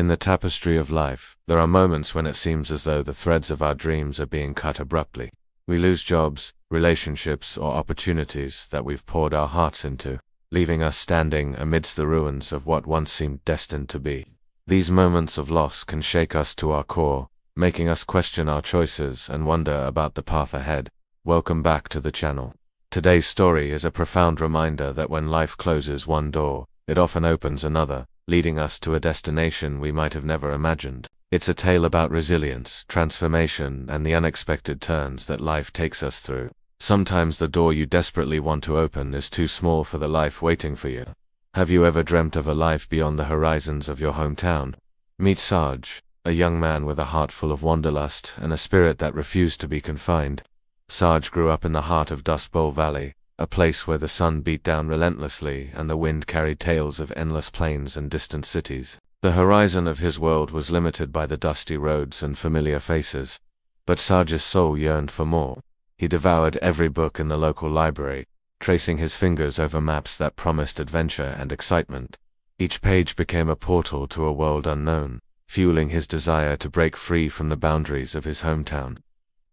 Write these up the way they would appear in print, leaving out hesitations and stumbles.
In the tapestry of life, there are moments when it seems as though the threads of our dreams are being cut abruptly. We lose jobs, relationships, or opportunities that we've poured our hearts into, leaving us standing amidst the ruins of what once seemed destined to be. These moments of loss can shake us to our core, making us question our choices and wonder about the path ahead. Welcome back to the channel. Today's story is a profound reminder that when life closes one door, it often opens another, leading us to a destination we might have never imagined. It's a tale about resilience, transformation, and the unexpected turns that life takes us through. Sometimes the door you desperately want to open is too small for the life waiting for you. Have you ever dreamt of a life beyond the horizons of your hometown? Meet Sarge, a young man with a heart full of wanderlust and a spirit that refused to be confined. Sarge grew up in the heart of Dust Bowl Valley, a place where the sun beat down relentlessly and the wind carried tales of endless plains and distant cities. The horizon of his world was limited by the dusty roads and familiar faces, but Sarge's soul yearned for more. He devoured every book in the local library, tracing his fingers over maps that promised adventure and excitement. Each page became a portal to a world unknown, fueling his desire to break free from the boundaries of his hometown.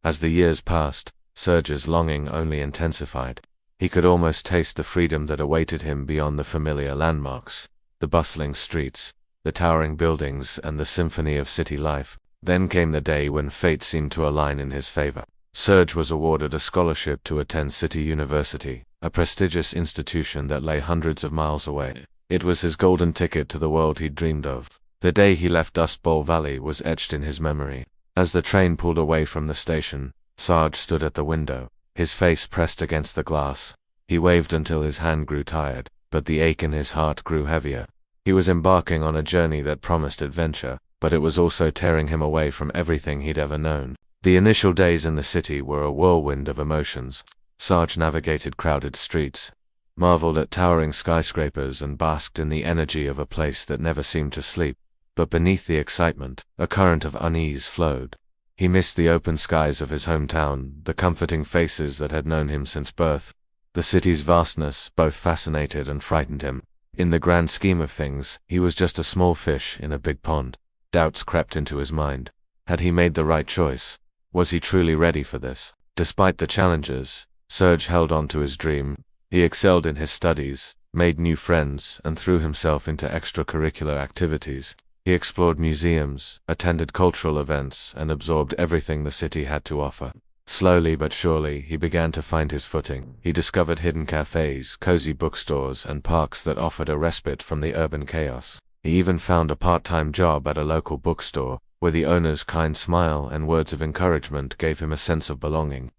As the years passed, Sarge's longing only intensified. He could almost taste the freedom that awaited him beyond the familiar landmarks, the bustling streets, the towering buildings, and the symphony of city life. Then came the day when fate seemed to align in his favor. Sarge was awarded a scholarship to attend City University, a prestigious institution that lay hundreds of miles away. It was his golden ticket to the world he'd dreamed of. The day he left Dust Bowl Valley was etched in his memory. As the train pulled away from the station, Sarge stood at the window, his face pressed against the glass. He waved until his hand grew tired, but the ache in his heart grew heavier. He was embarking on a journey that promised adventure, but it was also tearing him away from everything he'd ever known. The initial days in the city were a whirlwind of emotions. Sarge navigated crowded streets, marveled at towering skyscrapers, and basked in the energy of a place that never seemed to sleep. But beneath the excitement, a current of unease flowed. He missed the open skies of his hometown, the comforting faces that had known him since birth. The city's vastness both fascinated and frightened him. In the grand scheme of things, he was just a small fish in a big pond. Doubts crept into his mind. Had he made the right choice? Was he truly ready for this? Despite the challenges, Sarge held on to his dream. He excelled in his studies, made new friends, and threw himself into extracurricular activities. He explored museums, attended cultural events, and absorbed everything the city had to offer. Slowly but surely, he began to find his footing. He discovered hidden cafes, cozy bookstores, and parks that offered a respite from the urban chaos. He even found a part-time job at a local bookstore, where the owner's kind smile and words of encouragement gave him a sense of belonging.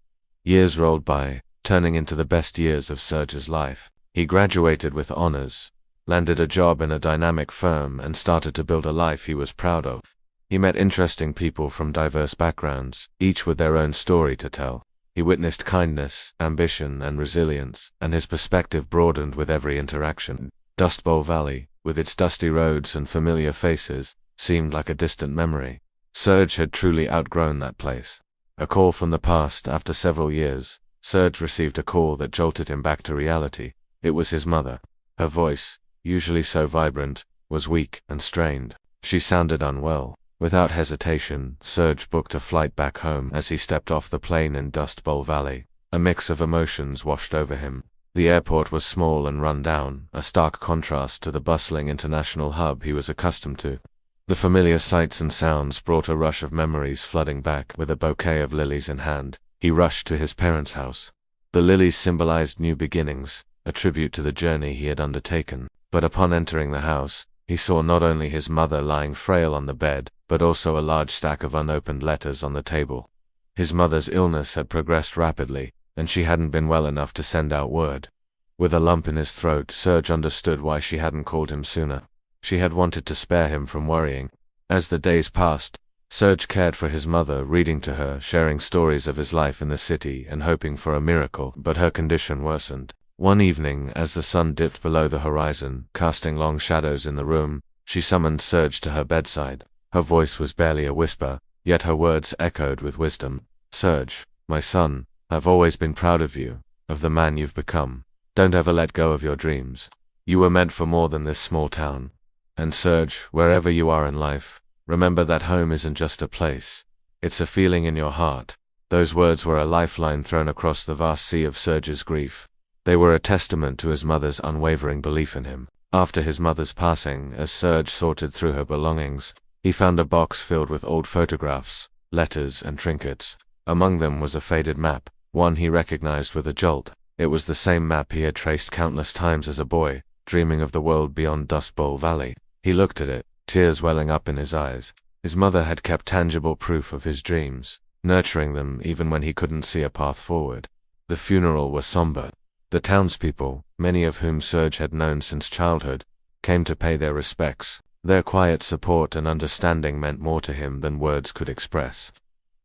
Years rolled by, turning into the best years of Sarge's life. He graduated with honors, landed a job in a dynamic firm, and started to build a life he was proud of. He met interesting people from diverse backgrounds, each with their own story to tell. He witnessed kindness, ambition, and resilience, and his perspective broadened with every interaction. Dust Bowl Valley, with its dusty roads and familiar faces, seemed like a distant memory. Sarge had truly outgrown that place. A call from the past. After several years, Sarge received a call that jolted him back to reality. It was his mother. Her voice, usually so vibrant, was weak and strained. She sounded unwell. Without hesitation, Sarge booked a flight back home. As he stepped off the plane in Dust Bowl Valley, a mix of emotions washed over him. The airport was small and run down, a stark contrast to the bustling international hub he was accustomed to. The familiar sights and sounds brought a rush of memories flooding back. With a bouquet of lilies in hand, he rushed to his parents' house. The lilies symbolized new beginnings, a tribute to the journey he had undertaken. But upon entering the house, he saw not only his mother lying frail on the bed, but also a large stack of unopened letters on the table. His mother's illness had progressed rapidly, and she hadn't been well enough to send out word. With a lump in his throat, Sarge understood why she hadn't called him sooner. She had wanted to spare him from worrying. As the days passed, Sarge cared for his mother, reading to her, sharing stories of his life in the city, and hoping for a miracle. But her condition worsened. One evening, as the sun dipped below the horizon, casting long shadows in the room, she summoned Sarge to her bedside. Her voice was barely a whisper, yet her words echoed with wisdom. "Sarge, my son, I've always been proud of you, of the man you've become. Don't ever let go of your dreams. You were meant for more than this small town." And Serge, wherever you are in life, remember that home isn't just a place. It's a feeling in your heart. Those words were a lifeline thrown across the vast sea of Serge's grief. They were a testament to his mother's unwavering belief in him. After his mother's passing, as Serge sorted through her belongings, he found a box filled with old photographs, letters, and trinkets. Among them was a faded map, one he recognized with a jolt. It was the same map he had traced countless times as a boy, dreaming of the world beyond Dust Bowl Valley. He looked at it, tears welling up in his eyes. His mother had kept tangible proof of his dreams, nurturing them even when he couldn't see a path forward. The funeral was somber. The townspeople, many of whom Serge had known since childhood, came to pay their respects. Their quiet support and understanding meant more to him than words could express.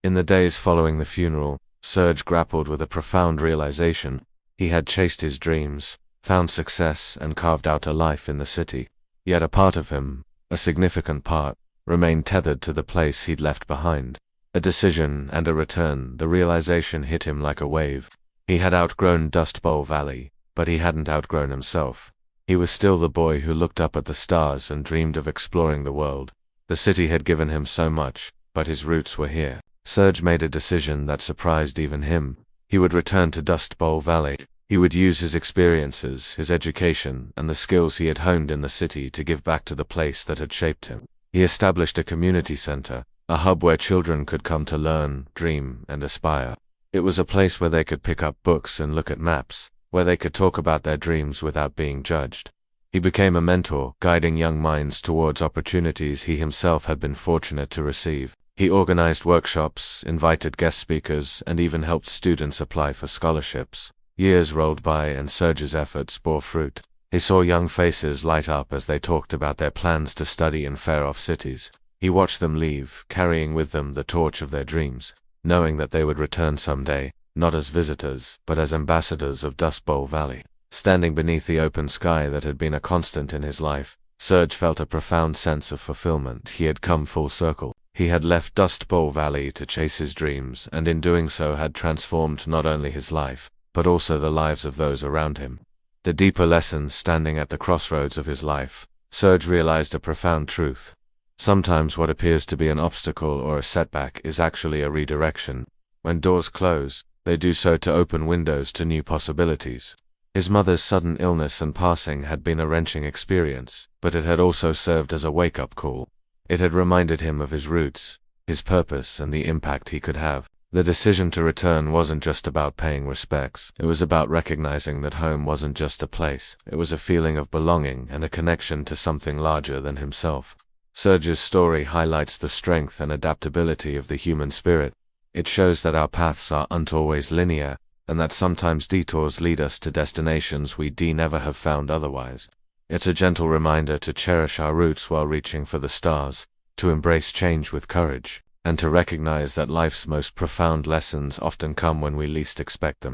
In the days following the funeral, Serge grappled with a profound realization. He had chased his dreams, found success, and carved out a life in the city. Yet a part of him, a significant part, remained tethered to the place he'd left behind. A decision and a return, the realization hit him like a wave. He had outgrown Dust Bowl Valley, but he hadn't outgrown himself. He was still the boy who looked up at the stars and dreamed of exploring the world. The city had given him so much, but his roots were here. Serge made a decision that surprised even him. He would return to Dust Bowl Valley. He would use his experiences, his education, and the skills he had honed in the city to give back to the place that had shaped him. He established a community center, a hub where children could come to learn, dream, and aspire. It was a place where they could pick up books and look at maps, where they could talk about their dreams without being judged. He became a mentor, guiding young minds towards opportunities he himself had been fortunate to receive. He organized workshops, invited guest speakers, and even helped students apply for scholarships. Years rolled by and Serge's efforts bore fruit. He saw young faces light up as they talked about their plans to study in far-off cities. He watched them leave, carrying with them the torch of their dreams, knowing that they would return someday, not as visitors, but as ambassadors of Dust Bowl Valley. Standing beneath the open sky that had been a constant in his life, Serge felt a profound sense of fulfillment. He had come full circle. He had left Dust Bowl Valley to chase his dreams, and in doing so had transformed not only his life, but also the lives of those around him. The deeper lesson standing at the crossroads of his life, Serge realized a profound truth. Sometimes what appears to be an obstacle or a setback is actually a redirection. When doors close, they do so to open windows to new possibilities. His mother's sudden illness and passing had been a wrenching experience, but it had also served as a wake-up call. It had reminded him of his roots, his purpose, and the impact he could have. The decision to return wasn't just about paying respects. It was about recognizing that home wasn't just a place. It was a feeling of belonging and a connection to something larger than himself. Serge's story highlights the strength and adaptability of the human spirit. It shows that our paths aren't always linear, and that sometimes detours lead us to destinations we'd never have found otherwise. It's a gentle reminder to cherish our roots while reaching for the stars, to embrace change with courage, and to recognize that life's most profound lessons often come when we least expect them.